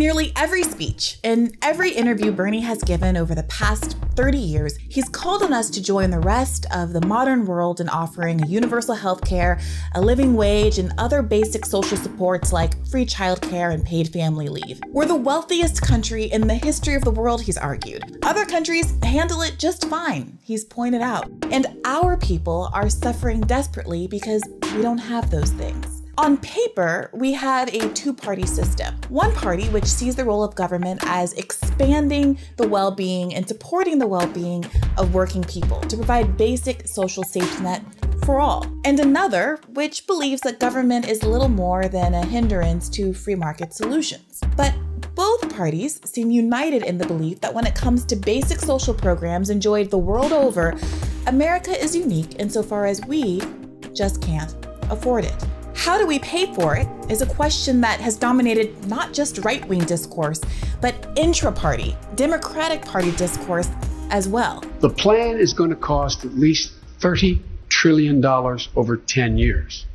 nearly every speech, in every interview Bernie has given over the past 30 years, he's called on us to join the rest of the modern world in offering a universal health care, a living wage, and other basic social supports like free childcare and paid family leave. We're the wealthiest country in the history of the world, he's argued. Other countries handle it just fine, he's pointed out. And our people are suffering desperately because we don't have those things. On paper, we have a two-party system. One party which sees the role of government as expanding the well-being and supporting the well-being of working people to provide basic social safety net for all. And another which believes that government is little more than a hindrance to free market solutions. But both parties seem united in the belief that when it comes to basic social programs enjoyed the world over, America is unique insofar as we just can't afford it. How do we pay for it is a question that has dominated not just right-wing discourse, but intra-party, Democratic Party discourse as well. The plan is going to cost at least $30 trillion over 10 years.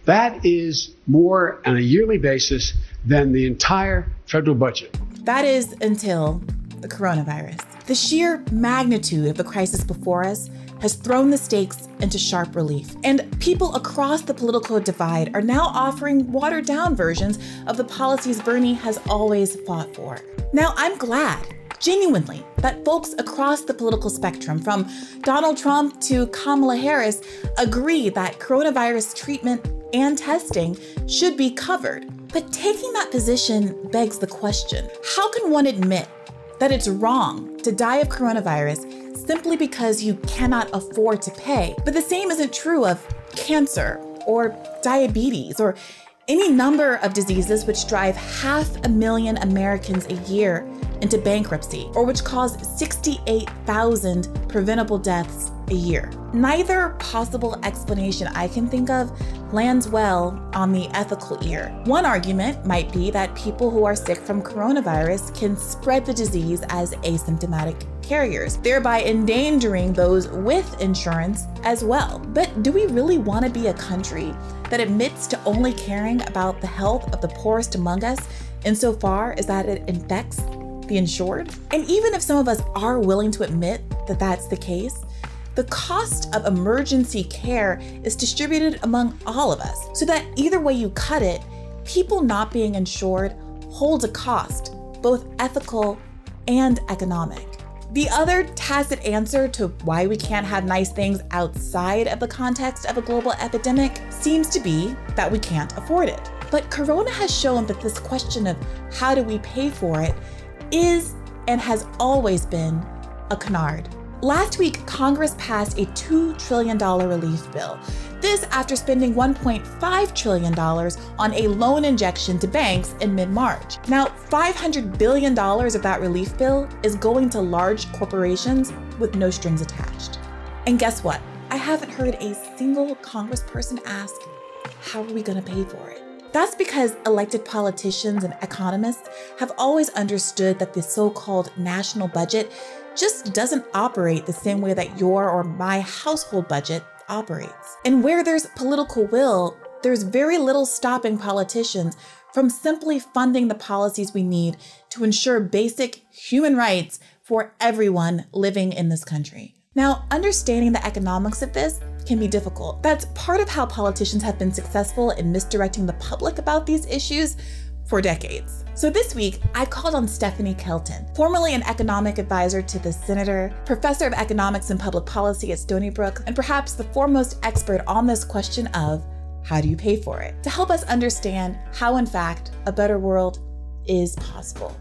That is more on a yearly basis than the entire federal budget. That is until the coronavirus. The sheer magnitude of the crisis before us has thrown the stakes into sharp relief. And people across the political divide are now offering watered-down versions of the policies Bernie has always fought for. Now, I'm glad, genuinely, that folks across the political spectrum, from Donald Trump to Kamala Harris, agree that coronavirus treatment and testing should be covered. But taking that position begs the question, how can one admit that it's wrong to die of coronavirus simply because you cannot afford to pay? But the same isn't true of cancer or diabetes or any number of diseases which drive 500,000 Americans a year into bankruptcy, or which cause 68,000 preventable deaths a year. Neither possible explanation I can think of lands well on the ethical ear. One argument might be that people who are sick from coronavirus can spread the disease as asymptomatic carriers, thereby endangering those with insurance as well. But do we really want to be a country that admits to only caring about the health of the poorest among us insofar as that it infects the insured? And even if some of us are willing to admit that that's the case, the cost of emergency care is distributed among all of us, so that either way you cut it, people not being insured holds a cost, both ethical and economic. The other tacit answer to why we can't have nice things outside of the context of a global epidemic seems to be that we can't afford it. But Corona has shown that this question of how do we pay for it is and has always been a canard. Last week, Congress passed a $2 trillion relief bill. This after spending $1.5 trillion on a loan injection to banks in mid-March. Now, $500 billion of that relief bill is going to large corporations with no strings attached. And guess what? I haven't heard a single congressperson ask, how are we going to pay for it? That's because elected politicians and economists have always understood that the so-called national budget just doesn't operate the same way that your or my household budget operates. And where there's political will, there's very little stopping politicians from simply funding the policies we need to ensure basic human rights for everyone living in this country. Now, understanding the economics of this can be difficult. That's part of how politicians have been successful in misdirecting the public about these issues for decades. So this week, I called on Stephanie Kelton, formerly an economic advisor to the senator, professor of economics and public policy at Stony Brook, and perhaps the foremost expert on this question of how do you pay for it, to help us understand how, in fact, a better world is possible.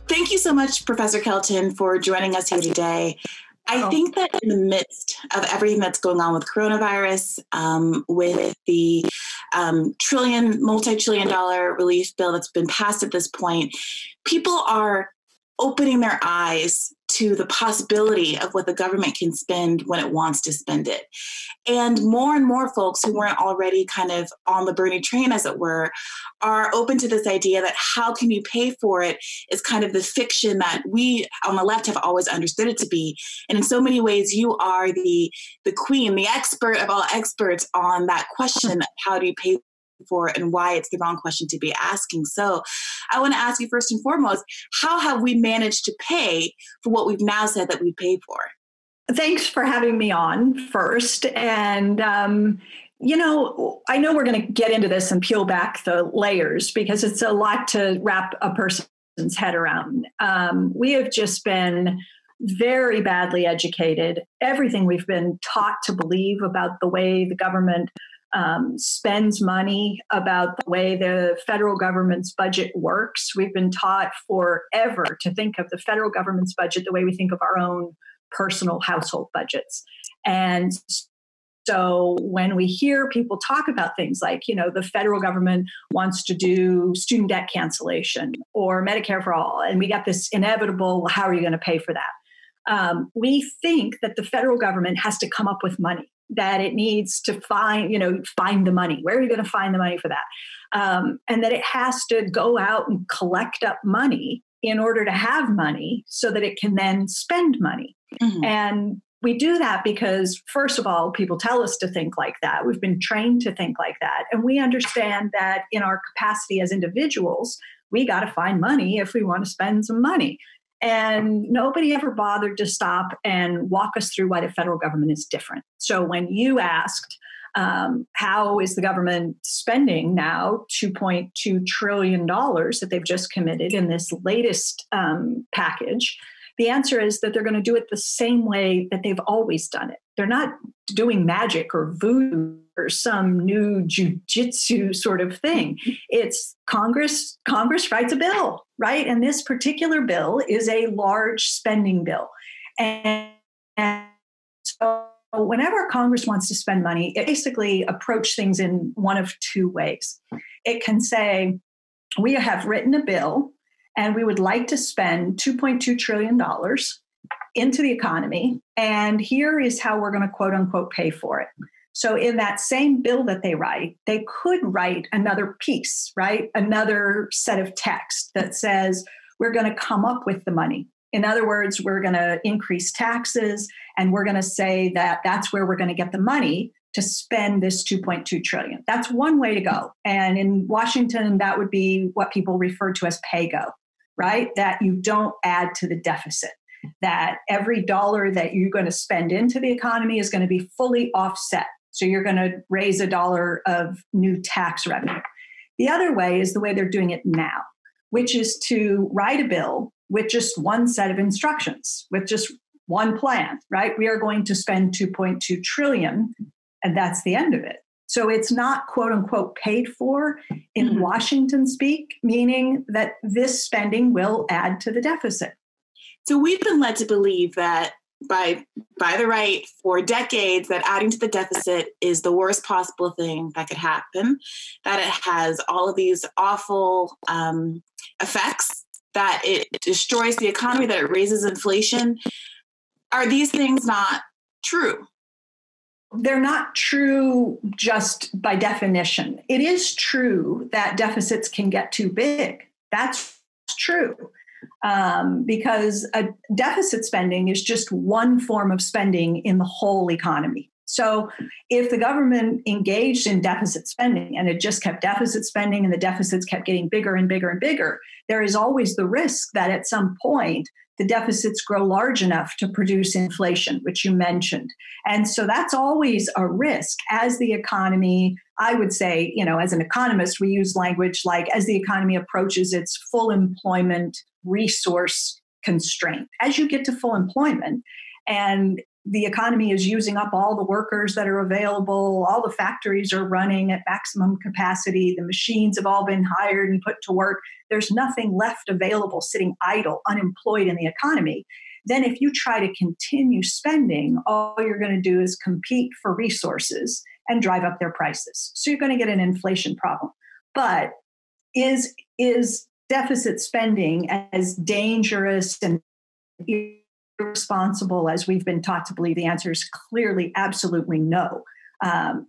Thank you so much, Professor Kelton, for joining us here today. I think that in the midst of everything that's going on with coronavirus, with the multi-trillion dollar relief bill that's been passed at this point, people are opening their eyes to the possibility of what the government can spend when it wants to spend it. And more folks who weren't already kind of on the Bernie train, as it were, are open to this idea that how can you pay for it is kind of the fiction that we on the left have always understood it to be. And in so many ways, you are the queen, the expert of all experts on that question of how do you pay for and why it's the wrong question to be asking. So I want to ask you first and foremost, how have we managed to pay for what we've now said that we pay for? Thanks for having me on first. And, I know we're going to get into this and peel back the layers because it's a lot to wrap a person's head around. We have just been very badly educated. Everything we've been taught to believe about the way the government spends money, about the way the federal government's budget works. We've been taught forever to think of the federal government's budget the way we think of our own personal household budgets. And so when we hear people talk about things like, the federal government wants to do student debt cancellation or Medicare for all, and we got this inevitable, how are you going to pay for that? We think that the federal government has to come up with money, that it needs to find the money. Where are you going to find the money for that? And that it has to go out and collect up money in order to have money so that it can then spend money. Mm-hmm. And we do that because, first of all, people tell us to think like that. We've been trained to think like that. And we understand that in our capacity as individuals, we got to find money if we want to spend some money. And nobody ever bothered to stop and walk us through why the federal government is different. So when you asked, how is the government spending now $2.2 trillion that they've just committed in this latest package? The answer is that they're going to do it the same way that they've always done it. They're not doing magic or voodoo or some new jujitsu sort of thing. It's Congress writes a bill, right? And this particular bill is a large spending bill. And so whenever Congress wants to spend money, it basically approaches things in one of two ways. It can say, we have written a bill and we would like to spend $2.2 trillion into the economy. And here is how we're going to quote unquote pay for it. So in that same bill that they write, they could write another piece, right? Another set of text that says, we're going to come up with the money. In other words, we're going to increase taxes and we're going to say that that's where we're going to get the money to spend this $2.2 trillion. That's one way to go. And in Washington, that would be what people refer to as pay-go, right? That you don't add to the deficit, that every dollar that you're going to spend into the economy is going to be fully offset. So you're going to raise a dollar of new tax revenue. The other way is the way they're doing it now, which is to write a bill with just one set of instructions, with just one plan, right? We are going to spend $2.2 trillion, and that's the end of it. So it's not quote unquote paid for in Washington speak, meaning that this spending will add to the deficit. So we've been led to believe that by the right for decades that adding to the deficit is the worst possible thing that could happen, that it has all of these awful effects, that it destroys the economy, that it raises inflation. Are these things not true? They're not true just by definition. It is true that deficits can get too big. That's true. Because a deficit spending is just one form of spending in the whole economy. So if the government engaged in deficit spending and it just kept deficit spending and the deficits kept getting bigger and bigger and bigger, there is always the risk that at some point the deficits grow large enough to produce inflation, which you mentioned. And so that's always a risk as the economy, I would say, as an economist, we use language like as the economy approaches its full employment resource constraint. As you get to full employment and the economy is using up all the workers that are available, all the factories are running at maximum capacity, the machines have all been hired and put to work, there's nothing left available sitting idle, unemployed in the economy. Then if you try to continue spending, all you're going to do is compete for resources and drive up their prices. So you're going to get an inflation problem. But is deficit spending as dangerous and irresponsible as we've been taught to believe? The answer is clearly absolutely no.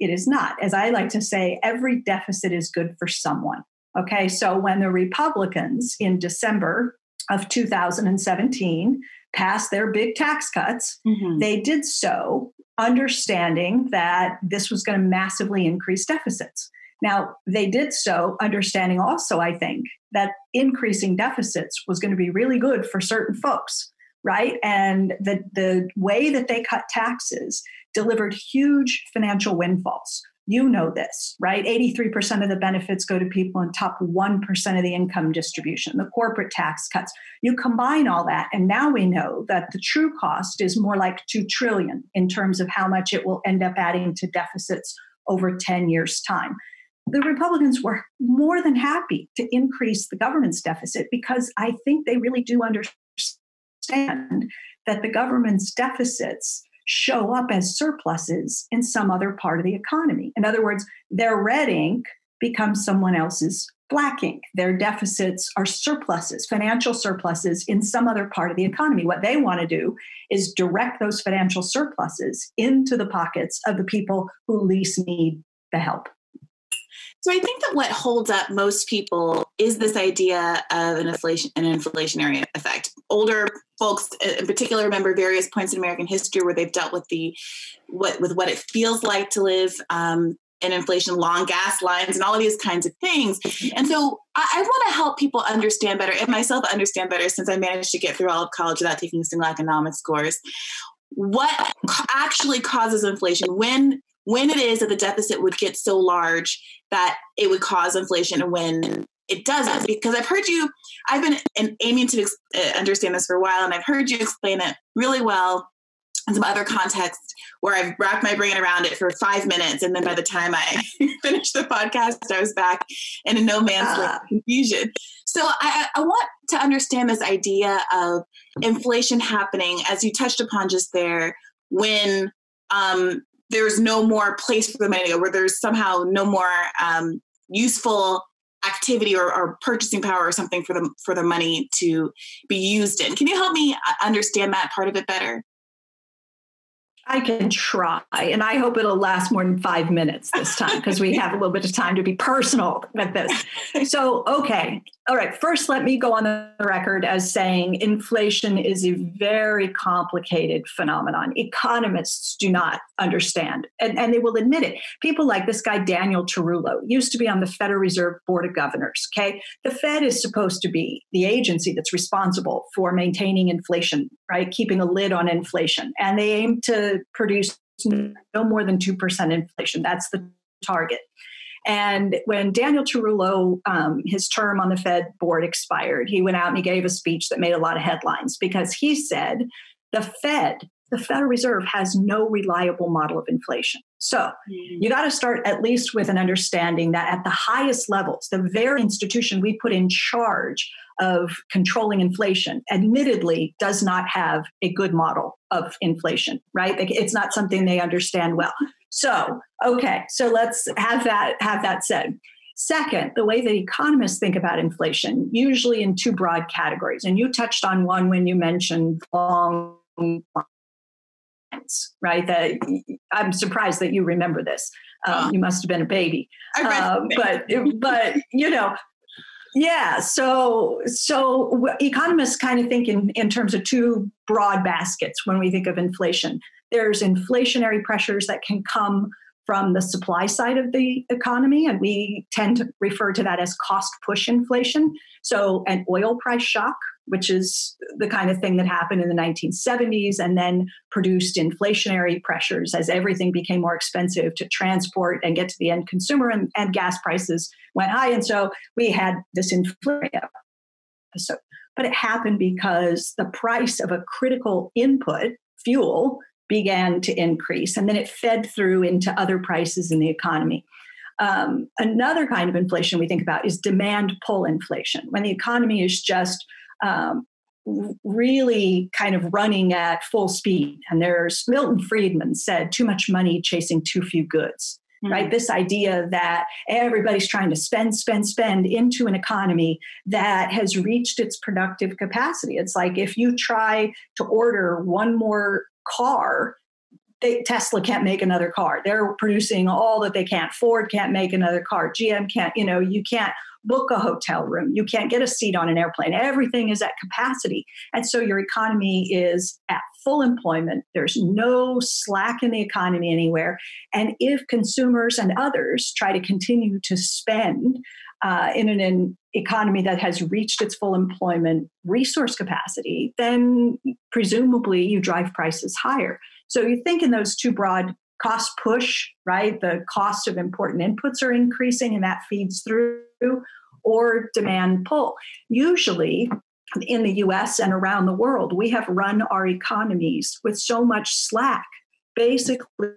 It is not. As I like to say, every deficit is good for someone. Okay, so when the Republicans in December of 2017 passed their big tax cuts, they did so understanding that this was going to massively increase deficits. Now, they did so understanding also, I think, that increasing deficits was going to be really good for certain folks, right? And the way that they cut taxes delivered huge financial windfalls. You know this, right? 83% of the benefits go to people in top 1% of the income distribution, the corporate tax cuts. You combine all that, and now we know that the true cost is more like $2 trillion in terms of how much it will end up adding to deficits over 10 years' time. The Republicans were more than happy to increase the government's deficit because I think they really do understand that the government's deficits show up as surpluses in some other part of the economy. In other words, their red ink becomes someone else's black ink. Their deficits are surpluses, financial surpluses in some other part of the economy. What they want to do is direct those financial surpluses into the pockets of the people who least need the help. So I think that what holds up most people is this idea of an inflationary effect. Older folks in particular remember various points in American history where they've dealt with what it feels like to live in inflation, long gas lines, and all of these kinds of things. And so I want to help people understand better, and myself understand better, since I managed to get through all of college without taking a single economics course, what actually causes inflation, when it is that the deficit would get so large that it would cause inflation, and when it doesn't. Because I've been aiming to understand this for a while, and I've heard you explain it really well in some other contexts where I've wrapped my brain around it for 5 minutes. And then by the time I finished the podcast, I was back in a no man's land confusion. So I want to understand this idea of inflation happening, as you touched upon just there, when there's no more place for the money to go, where there's somehow no more useful activity or purchasing power or something for the money to be used in. Can you help me understand that part of it better? I can try, and I hope it'll last more than 5 minutes this time because we have a little bit of time to be personal with this. So, okay. All right. First, let me go on the record as saying inflation is a very complicated phenomenon. Economists do not understand, and they will admit it. People like this guy, Daniel Tarullo, used to be on the Federal Reserve Board of Governors. Okay. The Fed is supposed to be the agency that's responsible for maintaining inflation, right? Keeping a lid on inflation. And they aim to produce no more than 2% inflation. That's the target. And when Daniel Tarullo, his term on the Fed board expired, he went out and he gave a speech that made a lot of headlines because he said the Federal Reserve has no reliable model of inflation. So you got to start at least with an understanding that at the highest levels, the very institution we put in charge of controlling inflation admittedly does not have a good model of inflation, right? It's not something they understand well. So, okay, so let's have that said. Second, the way that economists think about inflation, usually in two broad categories, and you touched on one when you mentioned long lines, right? That I'm surprised that you remember this. You must have been a baby, but you know. Yeah, so economists kind of think in terms of two broad baskets when we think of inflation. There's inflationary pressures that can come from the supply side of the economy, and we tend to refer to that as cost push inflation. So an oil price shock, which is the kind of thing that happened in the 1970s and then produced inflationary pressures as everything became more expensive to transport and get to the end consumer, and gas prices went high. And so we had this inflationary episode. But it happened because the price of a critical input, fuel, began to increase, and then it fed through into other prices in the economy. Another kind of inflation we think about is demand pull inflation, when the economy is just really kind of running at full speed. And there's Milton Friedman said, too much money chasing too few goods, right? This idea that everybody's trying to spend into an economy that has reached its productive capacity. It's like if you try to order one more car, Tesla can't make another car. They're producing all that they can't. Ford can't make another car. GM can't, you can't book a hotel room. You can't get a seat on an airplane. Everything is at capacity. And so your economy is at full employment. There's no slack in the economy anywhere. And if consumers and others try to continue to spend in an economy that has reached its full employment resource capacity, then presumably you drive prices higher. So you think in those two broad cost push, right? The cost of important inputs are increasing and that feeds through, or demand pull. Usually in the US and around the world, we have run our economies with so much slack, basically,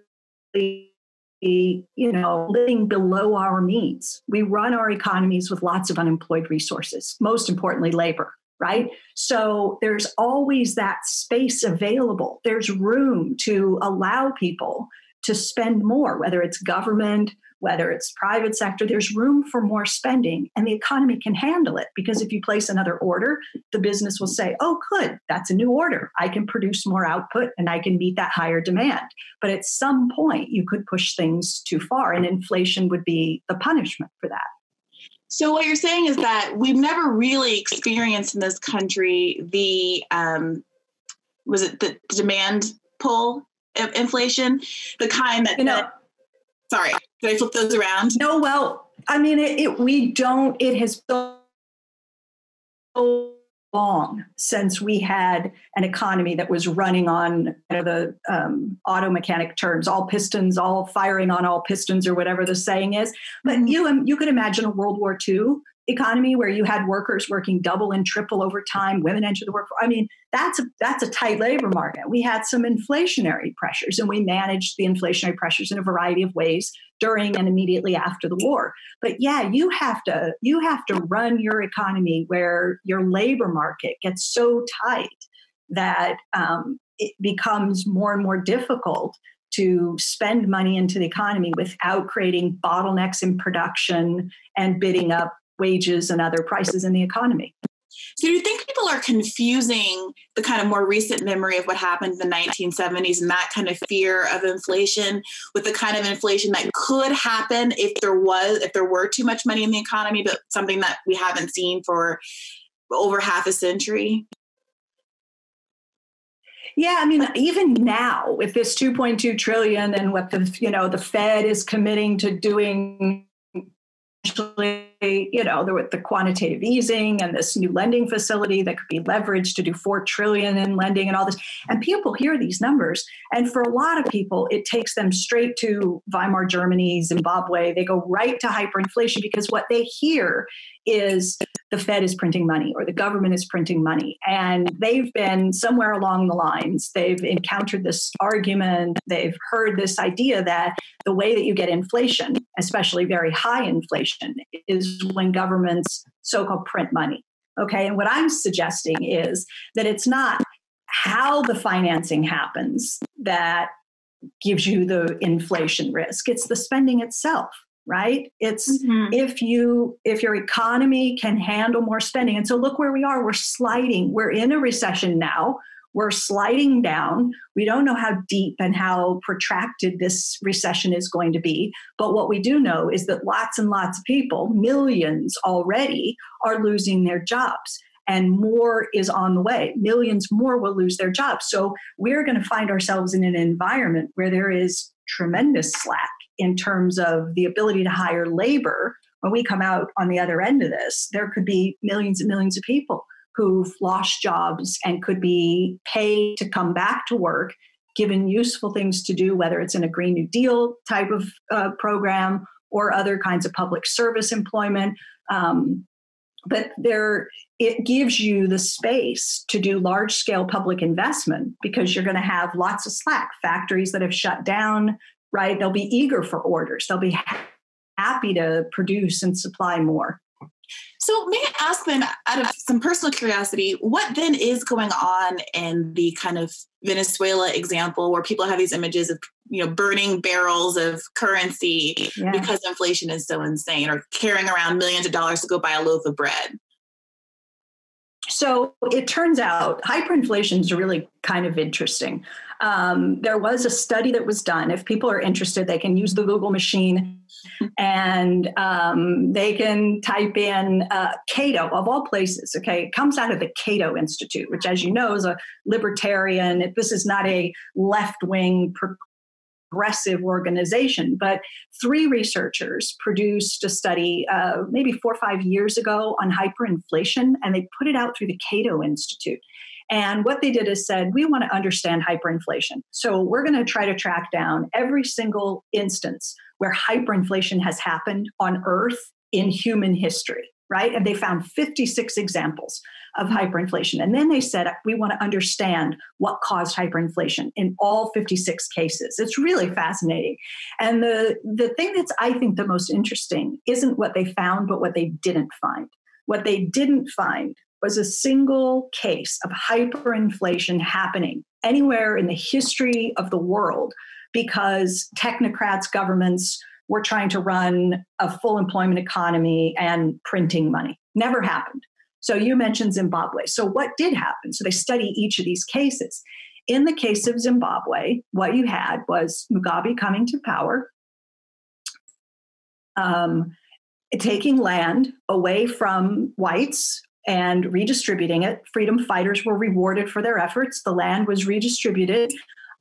living below our means. We run our economies with lots of unemployed resources, most importantly, labor, right? So there's always that space available. There's room to allow people to spend more, whether it's government, whether it's private sector. There's room for more spending, and the economy can handle it, because if you place another order, the business will say, oh, good, that's a new order. I can produce more output and I can meet that higher demand. But at some point, you could push things too far, and inflation would be the punishment for that. So what you're saying is that we've never really experienced in this country the demand pull inflation, the kind that sorry, did I flip those around? No, well, I mean, it has so long since we had an economy that was running on the auto mechanic terms, all pistons, all firing on all pistons, or whatever the saying is. But you could imagine a World War II economy where you had workers working double and triple overtime, women enter the workforce. I mean, that's a tight labor market. We had some inflationary pressures, and we managed the inflationary pressures in a variety of ways during and immediately after the war. But yeah, you have to run your economy where your labor market gets so tight that it becomes more and more difficult to spend money into the economy without creating bottlenecks in production and bidding up wages and other prices in the economy. So do you think people are confusing the kind of more recent memory of what happened in the 1970s and that kind of fear of inflation with the kind of inflation that could happen if there were too much money in the economy, but something that we haven't seen for over half a century? Yeah, I mean, even now with this 2.2 trillion and what the Fed is committing to doing, with the quantitative easing and this new lending facility that could be leveraged to do 4 trillion in lending and all this. And people hear these numbers. And for a lot of people, it takes them straight to Weimar Germany, Zimbabwe. They go right to hyperinflation because what they hear is the Fed is printing money or the government is printing money. And they've been somewhere along the lines. They've encountered this argument. They've heard this idea that the way that you get inflation, especially very high inflation, is when governments so-called print money. Okay. And what I'm suggesting is that it's not how the financing happens that gives you the inflation risk. It's the spending itself. Right? It's if your economy can handle more spending. And so look where we are. We're sliding. We're in a recession now. We're sliding down. We don't know how deep and how protracted this recession is going to be. But what we do know is that lots and lots of people, millions already, are losing their jobs. And more is on the way. Millions more will lose their jobs. So we're going to find ourselves in an environment where there is tremendous slack in terms of the ability to hire labor. When we come out on the other end of this, there could be millions and millions of people who've lost jobs and could be paid to come back to work, given useful things to do, whether it's in a Green New Deal type of program or other kinds of public service employment. But it gives you the space to do large-scale public investment because you're going to have lots of slack. Factories that have shut down, right? They'll be eager for orders. They'll be happy to produce and supply more. So may I ask then, out of some personal curiosity, what then is going on in the kind of Venezuela example where people have these images of, burning barrels of currency because inflation is so insane, or carrying around millions of dollars to go buy a loaf of bread? So it turns out hyperinflation is really kind of interesting. There was a study that was done. If people are interested, they can use the Google machine and they can type in Cato, of all places. Okay, it comes out of the Cato Institute, which, as you know, is a libertarian. This is not a left-wing progressive organization, but 3 researchers produced a study maybe 4 or 5 years ago on hyperinflation, and they put it out through the Cato Institute. And what they did is said, we want to understand hyperinflation. So we're going to try to track down every single instance where hyperinflation has happened on Earth in human history, right? And they found 56 examples of hyperinflation. And then they said, we want to understand what caused hyperinflation in all 56 cases. It's really fascinating. And the thing that's, I think, the most interesting isn't what they found, but what they didn't find. What they didn't find was a single case of hyperinflation happening anywhere in the history of the world because technocrats, governments were trying to run a full employment economy and printing money. Never happened. So you mentioned Zimbabwe. So what did happen? So they study each of these cases. In the case of Zimbabwe, what you had was Mugabe coming to power, taking land away from whites and redistributing it. Freedom fighters were rewarded for their efforts. The land was redistributed.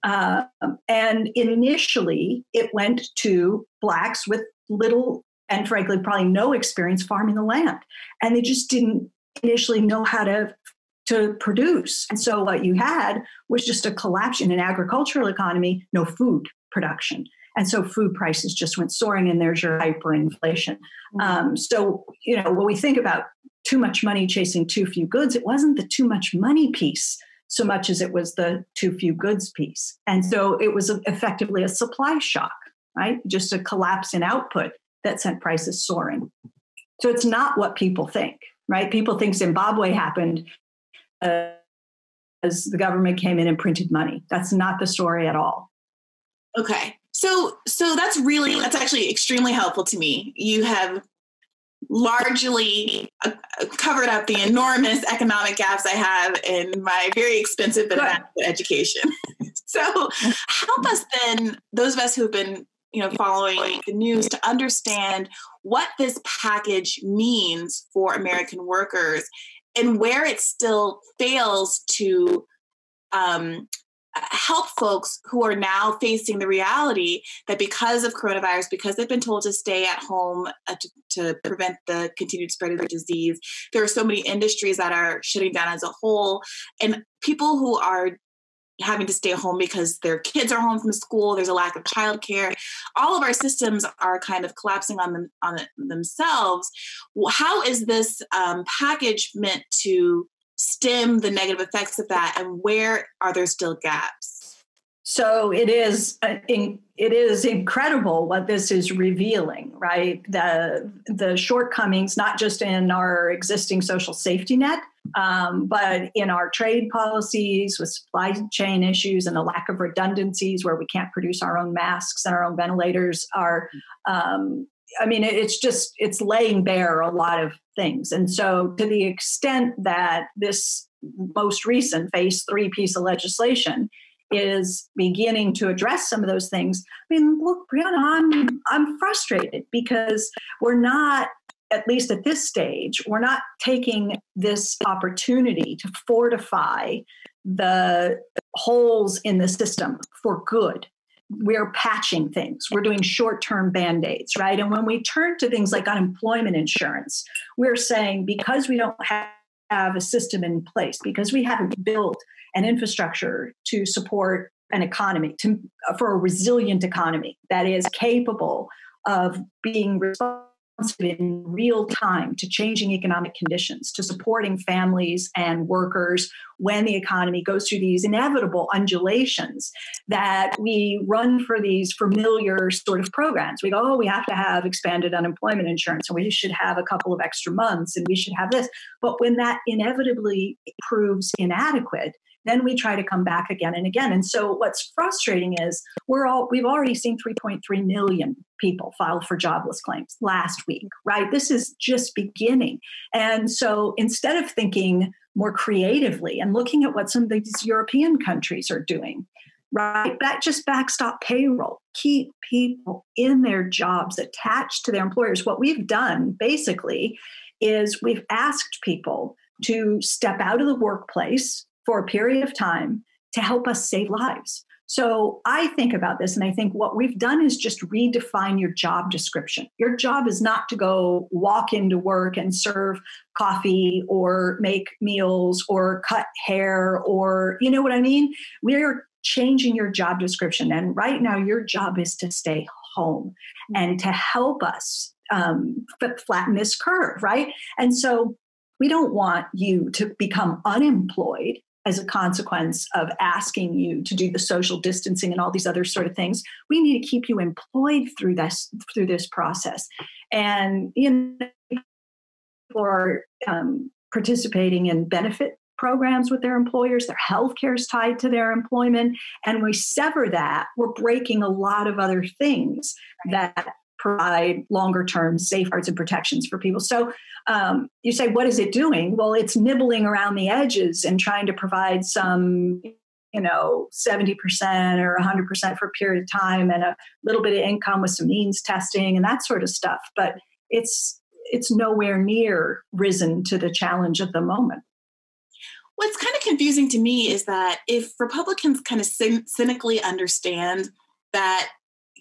And initially, it went to Blacks with little and frankly, probably no experience farming the land. And they just didn't initially know how to produce. And so what you had was just a collapse in an agricultural economy, no food production. And so food prices just went soaring, and there's your hyperinflation. So, when we think about too much money chasing too few goods, it wasn't the too much money piece so much as it was the too few goods piece. And so it was effectively a supply shock, right? Just a collapse in output that sent prices soaring. So it's not what people think, right? People think Zimbabwe happened as the government came in and printed money. That's not the story at all. Okay. So that's actually extremely helpful to me. You have largely covered up the enormous economic gaps I have in my very expensive but inadequate education. So help us then, those of us who have been following the news, to understand what this package means for American workers and where it still fails to help folks who are now facing the reality that because of coronavirus, because they've been told to stay at home to prevent the continued spread of the disease, there are so many industries that are shutting down as a whole, and people who are having to stay home because their kids are home from school, there's a lack of childcare. All of our systems are kind of collapsing on themselves. How is this package meant to stem the negative effects of that, and where are there still gaps? So it is incredible what this is revealing, right? The shortcomings, not just in our existing social safety net, but in our trade policies with supply chain issues and a lack of redundancies where we can't produce our own masks and our own ventilators are, it's laying bare a lot of things. And so to the extent that this most recent phase 3 piece of legislation is beginning to address some of those things, look, Briahna, I'm frustrated because we're not, at least at this stage, we're not taking this opportunity to fortify the holes in the system for good. We're patching things. We're doing short-term Band-Aids, right? And when we turn to things like unemployment insurance, we're saying because we don't have a system in place, because we haven't built an infrastructure to support an economy, for a resilient economy that is capable of being responsive in real time to changing economic conditions, to supporting families and workers when the economy goes through these inevitable undulations, that we run for these familiar sort of programs. We go, we have to have expanded unemployment insurance, and we should have a couple of extra months, and we should have this. But when that inevitably proves inadequate, then we try to come back again and again. And so what's frustrating is we've already seen 3.3 million people file for jobless claims last week, right? This is just beginning. And so instead of thinking more creatively and looking at what some of these European countries are doing, right? Just backstop payroll, keep people in their jobs attached to their employers. What we've done basically is we've asked people to step out of the workplace for a period of time to help us save lives. So I think about this and I think what we've done is just redefine your job description. Your job is not to go walk into work and serve coffee or make meals or cut hair or, you know what I mean? We're changing your job description. And right now your job is to stay home and to help us flatten this curve, right? And so we don't want you to become unemployed as a consequence of asking you to do the social distancing and all these other sort of things. We need to keep you employed through this process. And people are participating in benefit programs with their employers. Their health care is tied to their employment. And we sever that. We're breaking a lot of other things that provide longer term safeguards and protections for people. So you say, what is it doing? Well, it's nibbling around the edges and trying to provide some, 70% or 100% for a period of time and a little bit of income with some means testing and that sort of stuff. But it's nowhere near risen to the challenge of the moment. What's kind of confusing to me is that if Republicans kind of cynically understand that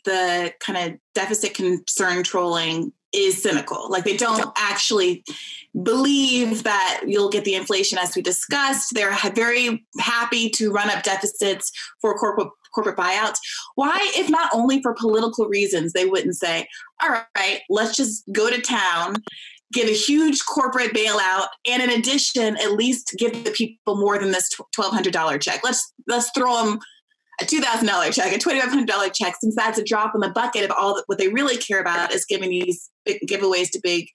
the kind of deficit concern trolling is cynical, like they don't actually believe that you'll get the inflation as we discussed. They're very happy to run up deficits for corporate buyouts. Why, if not only for political reasons, they wouldn't say, all right, let's just go to town, give a huge corporate bailout, and in addition, at least give the people more than this $1,200 check. Let's throw them a $2,000 check, a $2,500 check, since that's a drop in the bucket of all that what they really care about is giving these big giveaways to big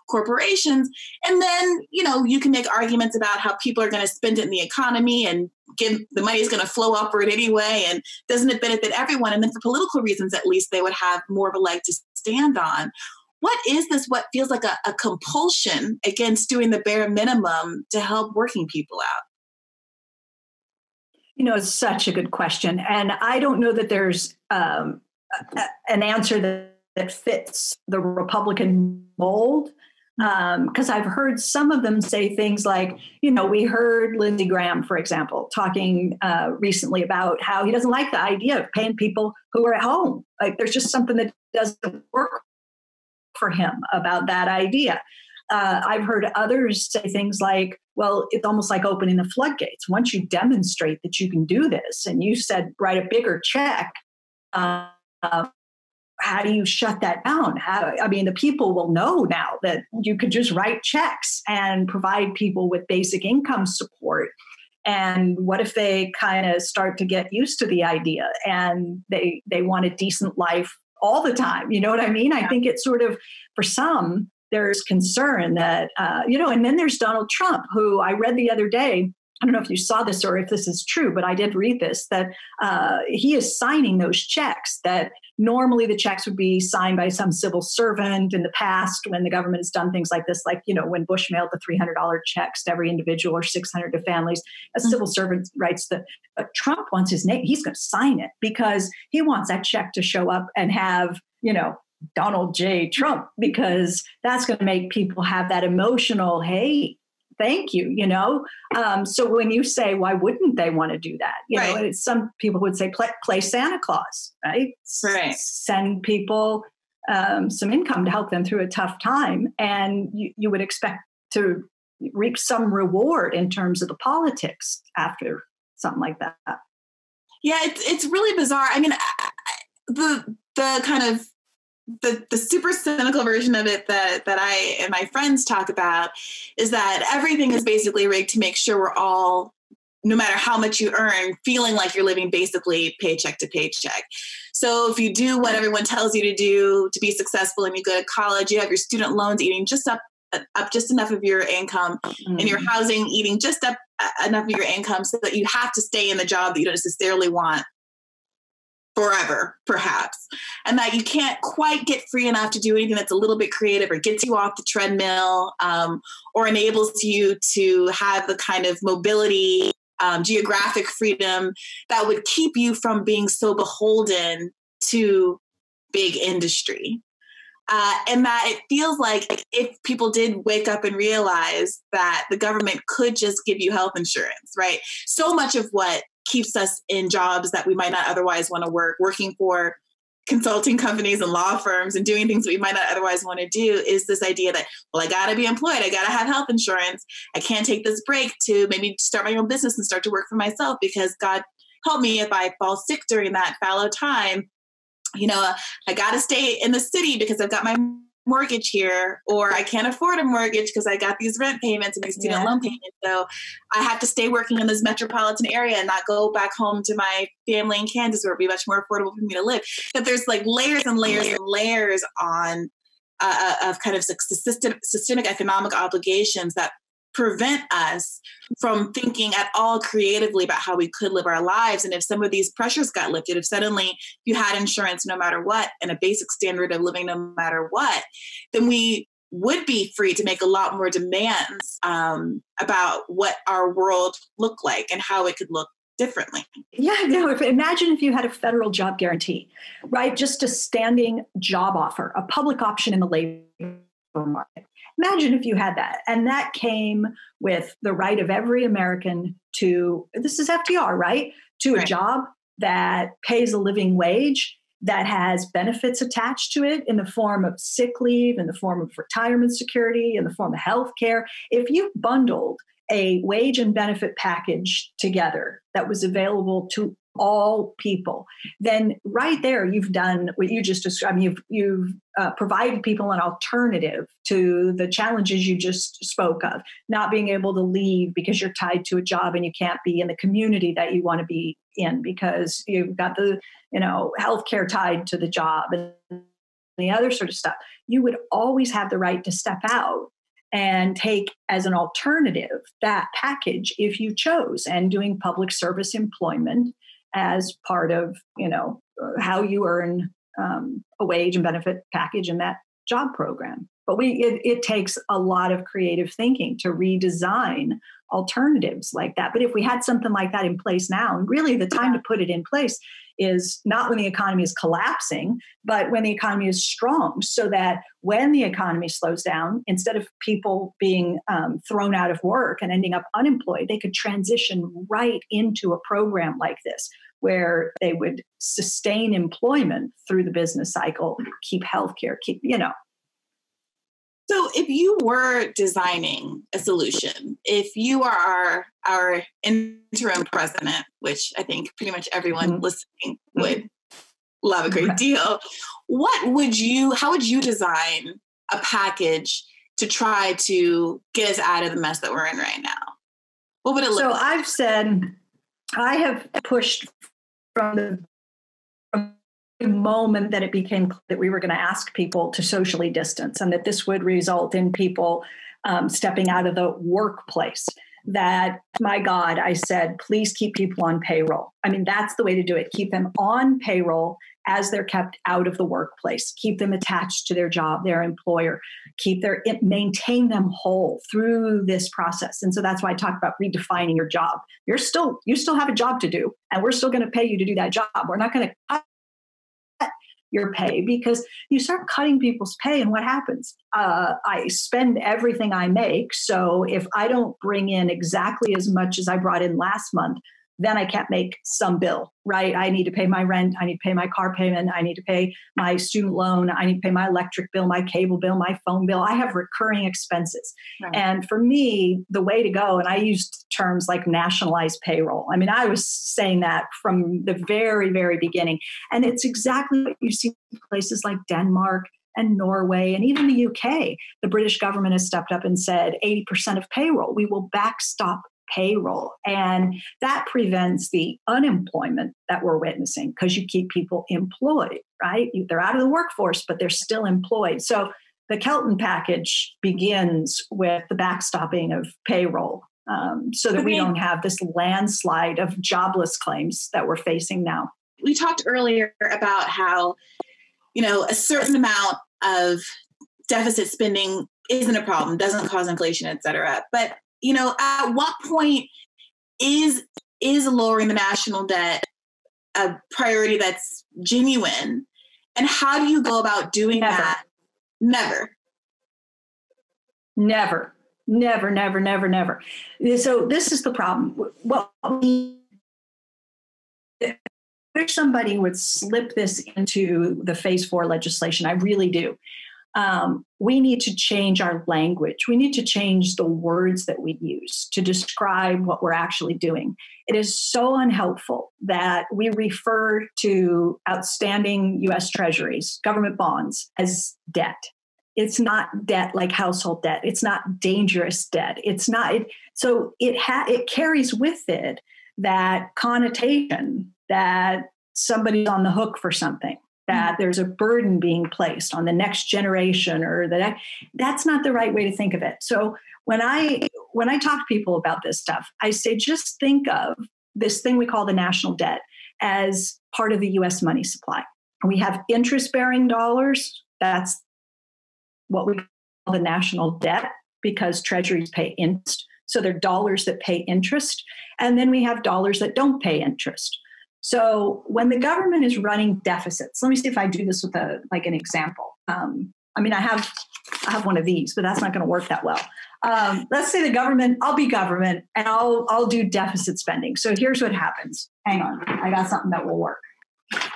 corporations. And then, you can make arguments about how people are going to spend it in the economy and the money is going to flow upward anyway. And doesn't it benefit everyone? And then for political reasons, at least they would have more of a leg to stand on. What is this? What feels like a compulsion against doing the bare minimum to help working people out? It's such a good question. And I don't know that there's an answer that fits the Republican mold. Because I've heard some of them say things like, we heard Lindsey Graham, for example, talking recently about how he doesn't like the idea of paying people who are at home. Like there's just something that doesn't work for him about that idea. I've heard others say things like, well, it's almost like opening the floodgates. Once you demonstrate that you can do this, and you said, write a bigger check, how do you shut that down? The people will know now that you could just write checks and provide people with basic income support. And what if they kind of start to get used to the idea and they want a decent life all the time? You know what I mean? I think it's sort of, for some, there's concern that, and then there's Donald Trump, who I read the other day. I don't know if you saw this or if this is true, but I did read this, that he is signing those checks that normally the checks would be signed by some civil servant in the past when the government has done things like this, like, when Bush mailed the $300 checks to every individual or $600 to families. A civil servant writes but Trump wants his name. He's going to sign it because he wants that check to show up and have, Donald J. Trump, because that's going to make people have that emotional, hey, thank you, So when you say, why wouldn't they want to do that? Right. Some people would say, play Santa Claus, right? Right. Send people some income to help them through a tough time. And you would expect to reap some reward in terms of the politics after something like that. Yeah, it's really bizarre. The kind of the super cynical version of it that I and my friends talk about is that everything is basically rigged to make sure we're all, no matter how much you earn, feeling like you're living basically paycheck to paycheck. So if you do what everyone tells you to do to be successful and you go to college, you have your student loans eating just up just enough of your income, and your housing eating just up enough of your income so that you have to stay in the job that you don't necessarily want forever, perhaps, and that you can't quite get free enough to do anything that's a little bit creative or gets you off the treadmill, or enables you to have the kind of mobility, geographic freedom that would keep you from being so beholden to big industry. And that it feels like if people did wake up and realize that the government could just give you health insurance, right? So much of what keeps us in jobs that we might not otherwise want to working for consulting companies and law firms and doing things that we might not otherwise want to do, is this idea that, well, I got to be employed. I got to have health insurance. I can't take this break to maybe start my own business and start to work for myself, because God help me if I fall sick during that fallow time. I got to stay in the city because I've got my mortgage here, or I can't afford a mortgage because I got these rent payments and these student loan payments. So I have to stay working in this metropolitan area and not go back home to my family in Kansas, where it'd be much more affordable for me to live. That there's like layers and layers and layers on of kind of systemic economic obligations that prevent us from thinking at all creatively about how we could live our lives. And if some of these pressures got lifted, if suddenly you had insurance no matter what and a basic standard of living no matter what, then we would be free to make a lot more demands about what our world looked like and how it could look differently. Yeah, no, imagine if you had a federal job guarantee, right? Just a standing job offer, a public option in the labor market. Imagine if you had that. And that came with the right of every American to, this is FDR, right? To a job that pays a living wage, that has benefits attached to it in the form of sick leave, in the form of retirement security, in the form of health care. If you bundled a wage and benefit package together that was available to all people, then right there you've done what you just described. You've provided people an alternative to the challenges you just spoke of, not being able to leave because you're tied to a job and you can't be in the community that you want to be in because you've got the healthcare tied to the job and the other sort of stuff. You would always have the right to step out and take as an alternative that package if you chose, and doing public service employment as part of, how you earn a wage and benefit package in that job program. But it takes a lot of creative thinking to redesign alternatives like that. But if we had something like that in place now, and really the time to put it in place is not when the economy is collapsing, but when the economy is strong, so that when the economy slows down, instead of people being thrown out of work and ending up unemployed, they could transition right into a program like this, where they would sustain employment through the business cycle, keep healthcare, So if you were designing a solution, if you are our interim president, which I think pretty much everyone listening would love a great deal, how would you design a package to try to get us out of the mess that we're in right now? What would it look like? So I've said, I have pushed from the moment that it became that we were going to ask people to socially distance, and that this would result in people stepping out of the workplace, that, my God, I said, please keep people on payroll. I mean, that's the way to do it. Keep them on payroll as they're kept out of the workplace. Keep them attached to their job, their employer. Maintain them whole through this process. And so that's why I talk about redefining your job. You still have a job to do, and we're still going to pay you to do that job. We're not going to cut your pay, because you start cutting people's pay, and what happens? I spend everything I make. So if I don't bring in exactly as much as I brought in last month, then I can't make some bill, right? I need to pay my rent. I need to pay my car payment. I need to pay my student loan. I need to pay my electric bill, my cable bill, my phone bill. I have recurring expenses. Right. And for me, the way to go, and I used terms like nationalized payroll. I mean, I was saying that from the very, very beginning. And it's exactly what you see in places like Denmark and Norway and even the UK. The British government has stepped up and said 80% of payroll, we will backstop payroll. And that prevents the unemployment that we're witnessing, because you keep people employed, right? They're out of the workforce, but they're still employed. So the Kelton package begins with the backstopping of payroll, so that we don't have this landslide of jobless claims that we're facing now. we talked earlier about how, a certain amount of deficit spending isn't a problem, doesn't cause inflation, et cetera. But, at what point is lowering the national debt a priority that's genuine? And how do you go about doing that? Never. So this is the problem. Well, if somebody would slip this into the phase 4 legislation, I really do. We need to change our language. We need to change the words that we use to describe what we're actually doing. It is so unhelpful that we refer to outstanding U.S. treasuries, government bonds, as debt. It's not debt like household debt. It's not dangerous debt. It's not. So it carries with it that connotation that somebody's on the hook for something, that there's a burden being placed on the next generation, or that's not the right way to think of it. So when I talk to people about this stuff, I say, just think of this thing we call the national debt as part of the U.S. money supply. We have interest-bearing dollars. That's what we call the national debt, because treasuries pay interest. So they're dollars that pay interest. And then we have dollars that don't pay interest. So when the government is running deficits, let me see if I do this with an example. I have one of these, but that's not going to work that well. Let's say the government, I'll be government, and I'll do deficit spending. So here's what happens. Hang on. I got something that will work.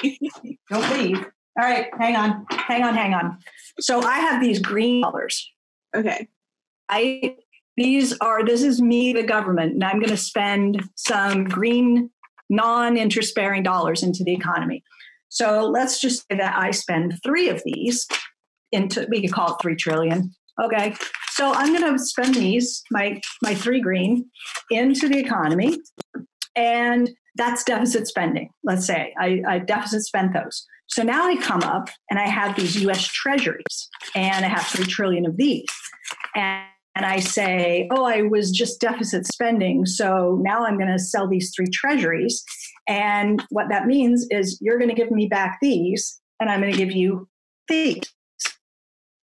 Don't leave. All right. Hang on. So I have these green dollars. Okay. This is me, the government, and I'm going to spend some green non-interest bearing dollars into the economy. So let's just say that I spend 3 of these we could call it 3 trillion. Okay. So I'm going to spend these, my 3 green, into the economy, and that's deficit spending. Let's say I deficit spent those. So now I come up and I have these US treasuries, and I have 3 trillion of these. And I say, I was just deficit spending, so now I'm going to sell these 3 treasuries. And what that means is you're going to give me back these, and I'm going to give you these.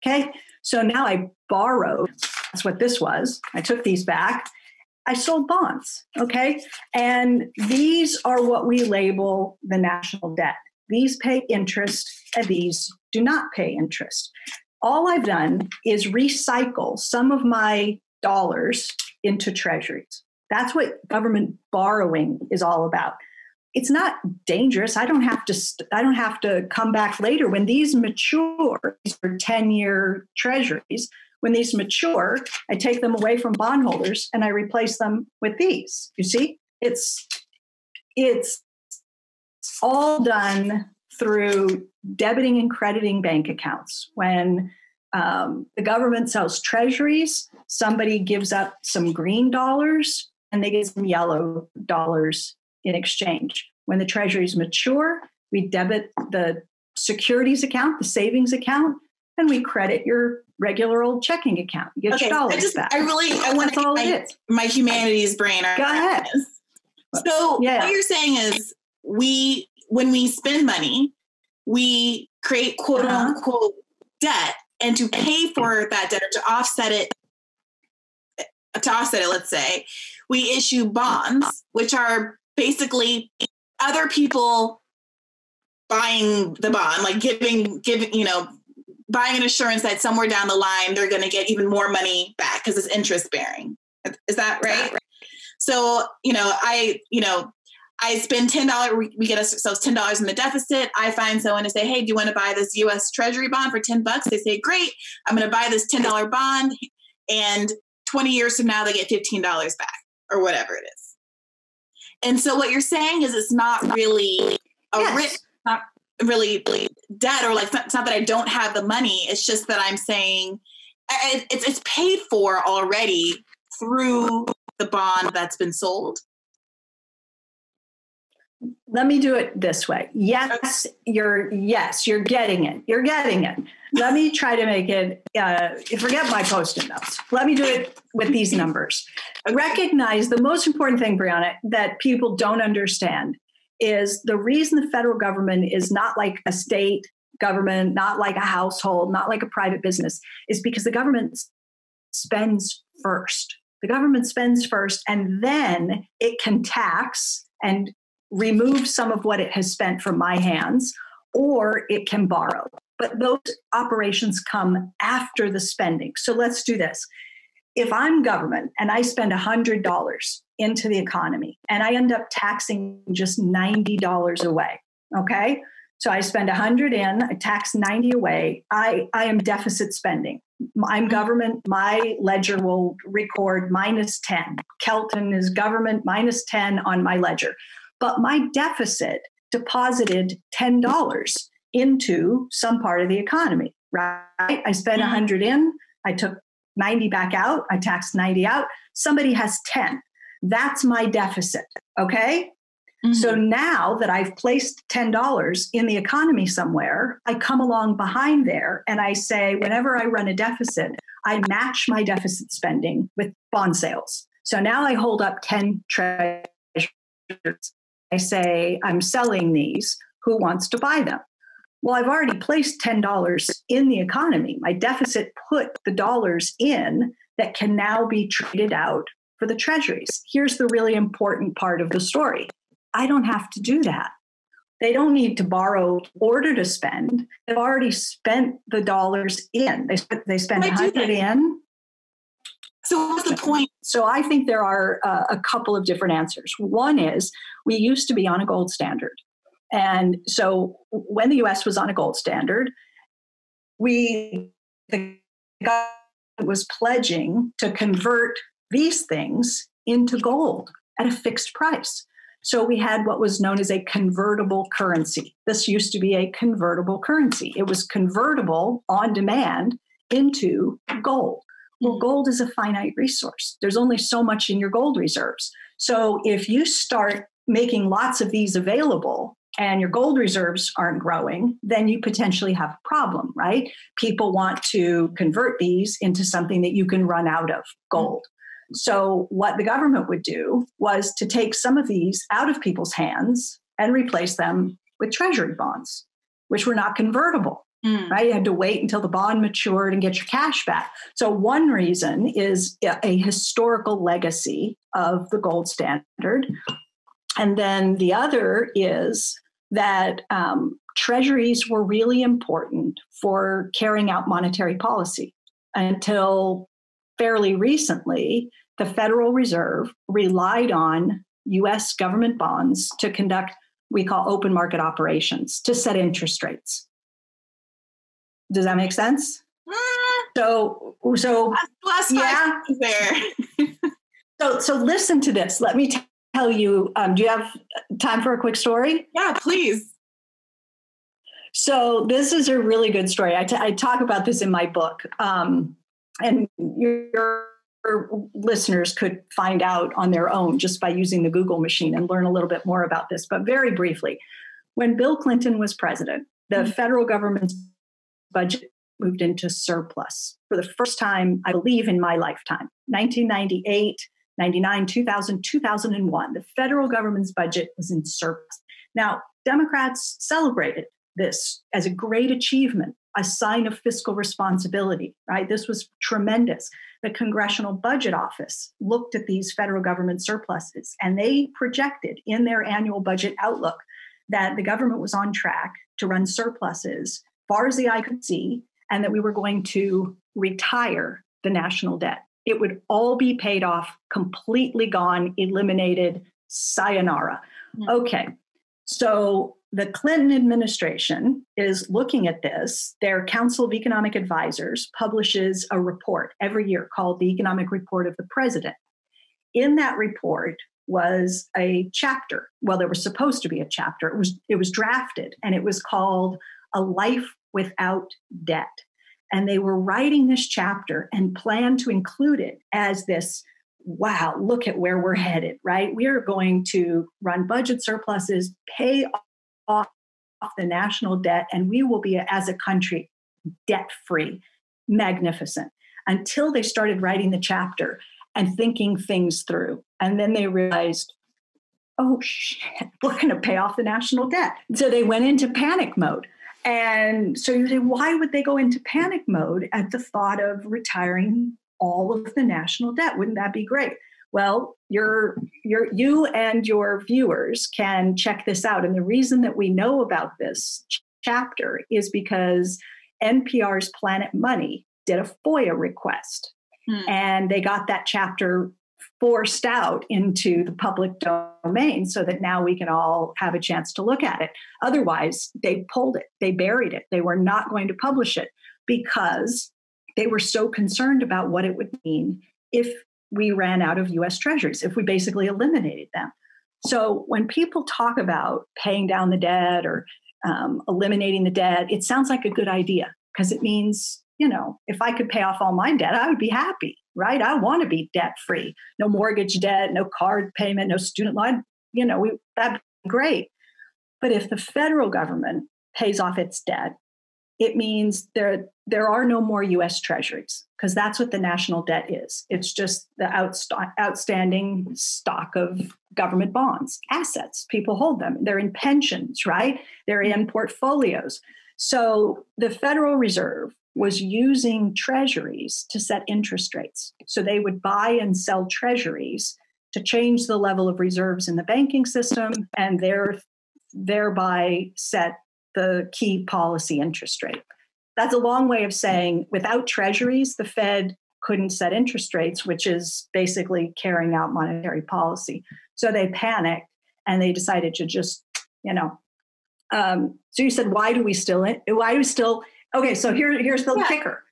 Okay? So now I borrowed. That's what this was. I took these back. I sold bonds. Okay? And these are what we label the national debt. These pay interest, and these do not pay interest. All I've done is recycle some of my dollars into treasuries. That's what government borrowing is all about. It's not dangerous. I don't have to come back later when these mature. These are 10-year treasuries. When these mature, I take them away from bondholders and I replace them with these. You see, it's all done through debiting and crediting bank accounts. When the government sells treasuries, somebody gives up some green dollars and they get some yellow dollars in exchange. When the treasuries mature, we debit the securities account, the savings account, and we credit your regular old checking account. You get your dollars back. I want to get my humanities brain. Go ahead. So what you're saying is when we spend money, we create quote unquote debt, and to pay for that debt, or to offset it, let's say, we issue bonds, which are basically other people buying the bond, like giving, buying an assurance that somewhere down the line, they're going to get even more money back because it's interest bearing. Is that right? So, I spend $10. We get ourselves $10 in the deficit. I find someone to say, hey, do you want to buy this U.S. Treasury bond for $10? They say, great. I'm going to buy this $10 bond. And 20 years from now, they get $15 back, or whatever it is. And so what you're saying is it's not really not really debt, or like it's not that I don't have the money. It's just that I'm saying it's paid for already through the bond that's been sold. Let me do it this way. Yes, you're getting it. You're getting it. Let me try to make it, forget my Post-it notes. Let me do it with these numbers. Recognize the most important thing, Briahna, that people don't understand is the reason the federal government is not like a state government, not like a household, not like a private business, is because the government spends first. The government spends first, and then it can tax and remove some of what it has spent from my hands, or it can borrow. But those operations come after the spending. So let's do this. If I'm government and I spend $100 into the economy and I end up taxing just $90 away, okay? So I spend 100 in, I tax 90 away, I am deficit spending. I'm government, my ledger will record minus 10. Kelton is government, minus 10 on my ledger. But my deficit deposited $10 into some part of the economy, right? I spent 100 in, I took 90 back out, I taxed 90 out, somebody has 10. That's my deficit, okay? Mm-hmm. So now that I've placed $10 in the economy somewhere, I come along behind there and I say, whenever I run a deficit, I match my deficit spending with bond sales. So now I hold up 10 treasuries. I say, I'm selling these. Who wants to buy them? Well, I've already placed $10 in the economy. My deficit put the dollars in that can now be traded out for the treasuries. Here's the really important part of the story. I don't have to do that. They don't need to borrow in order to spend. They've already spent the dollars in. They spend 100 in. So what's the point? So I think there are a couple of different answers. One is we used to be on a gold standard. And so when the US was on a gold standard, the government was pledging to convert these things into gold at a fixed price. So we had what was known as a convertible currency. This used to be a convertible currency. It was convertible on demand into gold. Well, gold is a finite resource. There's only so much in your gold reserves. So if you start making lots of these available and your gold reserves aren't growing, then you potentially have a problem, right? People want to convert these into something that you can run out of, gold. So what the government would do was to take some of these out of people's hands and replace them with treasury bonds, which were not convertible, right? You had to wait until the bond matured and get your cash back. So one reason is a historical legacy of the gold standard. And then the other is that treasuries were really important for carrying out monetary policy until fairly recently. The Federal Reserve relied on U.S. government bonds to conduct we call open market operations to set interest rates. Does that make sense? So yeah. So listen to this. Let me tell you. Do you have time for a quick story? Yeah, please. So this is a really good story. I talk about this in my book, and your listeners could find out on their own just by using the Google machine and learn a little bit more about this. But very briefly, when Bill Clinton was president, the federal government's budget moved into surplus for the first time, I believe, in my lifetime. 1998, 99, 2000, 2001, the federal government's budget was in surplus. Now, Democrats celebrated this as a great achievement, a sign of fiscal responsibility, right? This was tremendous. The Congressional Budget Office looked at these federal government surpluses, and they projected in their annual budget outlook that the government was on track to run surpluses far as the eye could see, and that we were going to retire the national debt. It would all be paid off, completely gone, eliminated, sayonara. Okay, so the Clinton administration is looking at this. Their Council of Economic Advisors publishes a report every year called the Economic Report of the President. In that report was a chapter. Well, there was supposed to be a chapter. It was drafted, and it was called A Life Without Debt. And they were writing this chapter and planned to include it as this, wow, look at where we're headed, right? We are going to run budget surpluses, pay off the national debt, and we will be, as a country, debt-free. Magnificent. Until they started writing the chapter and thinking things through. And then they realized oh shit, we're going to pay off the national debt. So they went into panic mode. And so you say, why would they go into panic mode at the thought of retiring all of the national debt? Wouldn't that be great? Well, you and your viewers can check this out. And the reason that we know about this chapter is because NPR's Planet Money did a FOIA request. And they got that chapter forced out into the public domain so that now we can all have a chance to look at it. Otherwise, they pulled it, they buried it. They were not going to publish it because they were so concerned about what it would mean if we ran out of US Treasuries, if we basically eliminated them. So when people talk about paying down the debt or eliminating the debt, it sounds like a good idea because it means, if I could pay off all my debt, I would be happy, right? I want to be debt free, no mortgage debt, no card payment, no student loan, that'd be great. But if the federal government pays off its debt, it means there are no more US Treasuries because that's what the national debt is. It's just the outstanding stock of government bonds, assets. People hold them. They're in pensions, right? They're in portfolios. So the Federal Reserve was using treasuries to set interest rates. So they would buy and sell treasuries to change the level of reserves in the banking system and thereby set the key policy interest rate. That's a long way of saying without treasuries, the Fed couldn't set interest rates, which is basically carrying out monetary policy. So they panicked and they decided to just, so you said, why do we still, okay, so here's the kicker.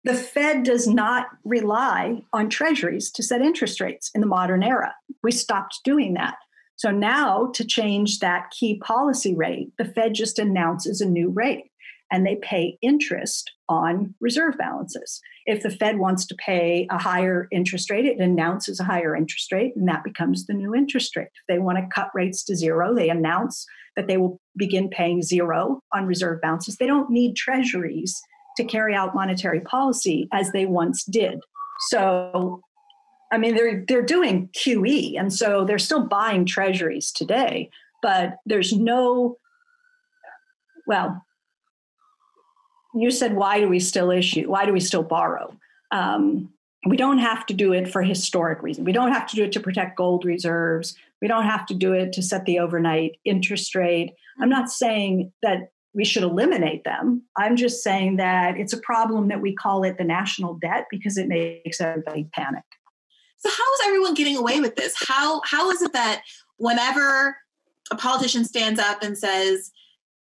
The Fed does not rely on treasuries to set interest rates in the modern era. We stopped doing that. So now to change that key policy rate, the Fed just announces a new rate and they pay interest on reserve balances. If the Fed wants to pay a higher interest rate, it announces a higher interest rate and that becomes the new interest rate. If they want to cut rates to zero, they announce that they will begin paying zero on reserve balances. They don't need treasuries to carry out monetary policy as they once did. So, I mean, they're doing QE, and so they're still buying treasuries today, but there's no, well, you said, why do we still borrow? We don't have to do it for historic reasons. We don't have to do it to protect gold reserves. We don't have to do it to set the overnight interest rate. I'm not saying that we should eliminate them. I'm just saying that it's a problem that we call it the national debt because it makes everybody panic. So how is everyone getting away with this? How is it that whenever a politician stands up and says,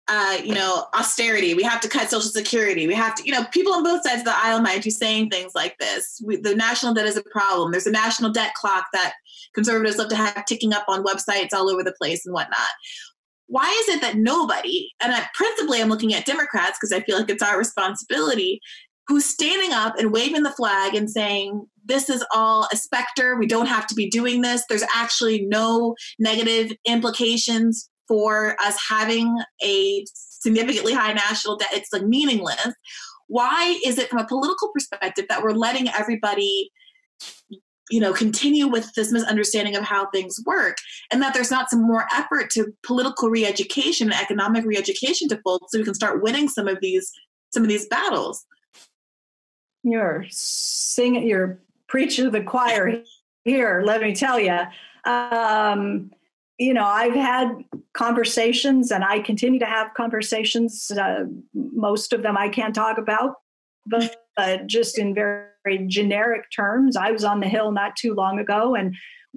austerity, we have to cut Social Security, we have to, people on both sides of the aisle might be saying things like this. The national debt is a problem. There's a national debt clock that conservatives love to have ticking up on websites all over the place and whatnot. Why is it that nobody, and principally I'm looking at Democrats because I feel like it's our responsibility, who's standing up and waving the flag and saying, this is all a specter. We don't have to be doing this. There's actually no negative implications for us having a significantly high national debt. It's like meaningless. Why is it from a political perspective that we're letting everybody, continue with this misunderstanding of how things work, and that there's not some more effort to political re-education and economic re-education to folks so we can start winning some of these battles? You're preaching to the choir here, let me tell you. I've had conversations and I continue to have conversations. Most of them I can't talk about, but just in very, very generic terms. I was on the Hill not too long ago. And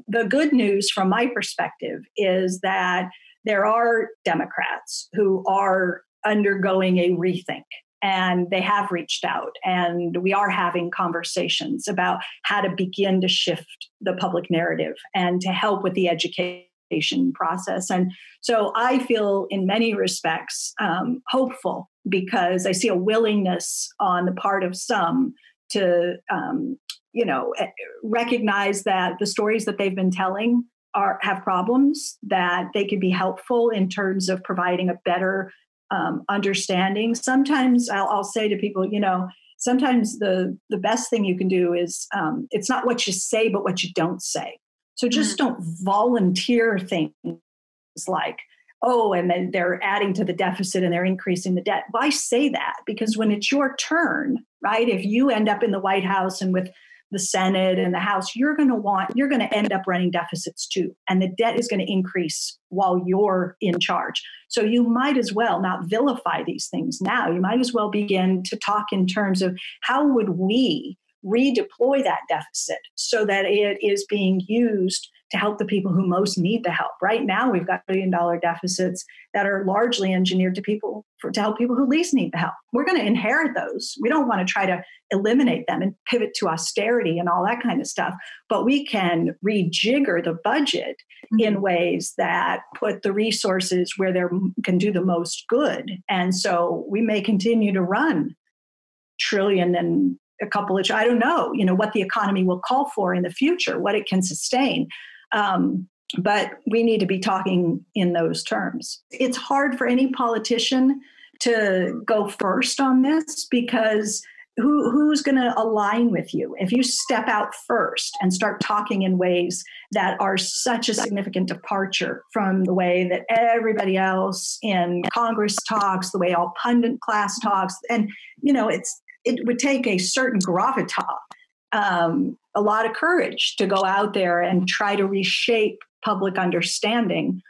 the good news from my perspective is that there are Democrats who are undergoing a rethink. And they have reached out, and we are having conversations about how to begin to shift the public narrative and to help with the education process. And so I feel in many respects hopeful because I see a willingness on the part of some to, recognize that the stories that they've been telling have problems, that they could be helpful in terms of providing a better understanding. Sometimes I'll say to people, sometimes the best thing you can do is it's not what you say, but what you don't say. So just don't volunteer things like, oh, and then they're adding to the deficit and they're increasing the debt. Why say that? Because when it's your turn, right, if you end up in the White House and with the Senate and the House, you're going to end up running deficits too. And the debt is going to increase while you're in charge. So you might as well not vilify these things now. You might as well begin to talk in terms of how would we redeploy that deficit so that it is being used to help the people who most need the help. Right now, we've got $1 billion deficits that are largely engineered to help people who least need the help. We're going to inherit those. We don't want to try to eliminate them and pivot to austerity and all that kind of stuff. But we can rejigger the budget in ways that put the resources where they can do the most good. And so we may continue to run trillion and a couple of, I don't know, what the economy will call for in the future, what it can sustain. But we need to be talking in those terms. It's hard for any politician to go first on this because who's going to align with you? If you step out first and start talking in ways that are such a significant departure from the way that everybody else in Congress talks, the way all pundit class talks, and, it would take a certain gravitas, a lot of courage to go out there and try to reshape public understanding.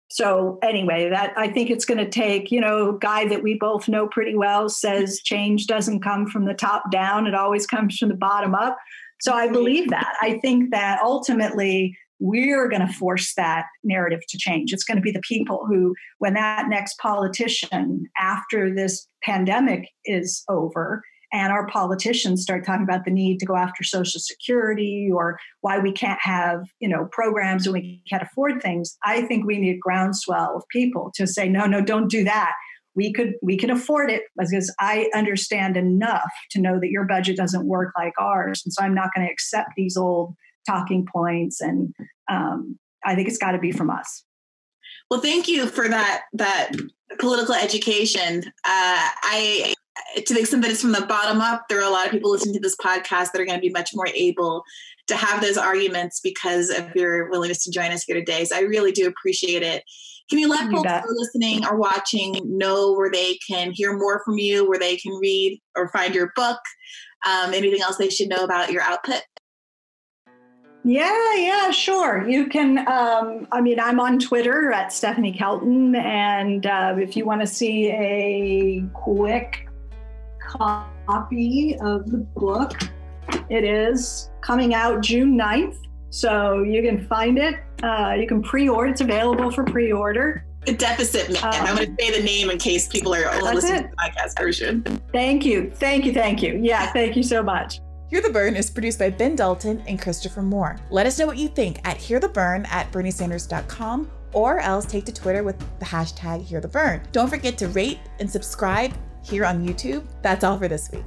So anyway, that I think it's going to take, a guy that we both know pretty well says change doesn't come from the top down. It always comes from the bottom up. So I believe that. I think that ultimately we're going to force that narrative to change. It's going to be the people who, when that next politician after this pandemic is over, and our politicians start talking about the need to go after Social Security or why we can't have, programs and we can't afford things. I think we need a groundswell of people to say, no, don't do that. We can afford it because I understand enough to know that your budget doesn't work like ours. And so I'm not going to accept these old talking points. And I think it's got to be from us. Well, thank you for that political education. To the extent that it's from the bottom up, there are a lot of people listening to this podcast that are going to be much more able to have those arguments because of your willingness to join us here today. So I really do appreciate it. Can you let folks who are listening or watching know where they can hear more from you, where they can read or find your book? Anything else they should know about your output? Yeah, sure. You can, I'm on Twitter at Stephanie Kelton. And if you want to see a quick copy of the book, it is coming out June 9th. So you can find it. You can pre-order. It's available for pre-order. The Deficit Man. I'm going to say the name in case people are only listening to the podcast version. Thank you. Yeah, thank you so much. Hear the Bern is produced by Ben Dalton and Christopher Moore. Let us know what you think at hearthebern@berniesanders.com or else take to Twitter with the hashtag HearTheBern. Don't forget to rate and subscribe here on YouTube. That's all for this week.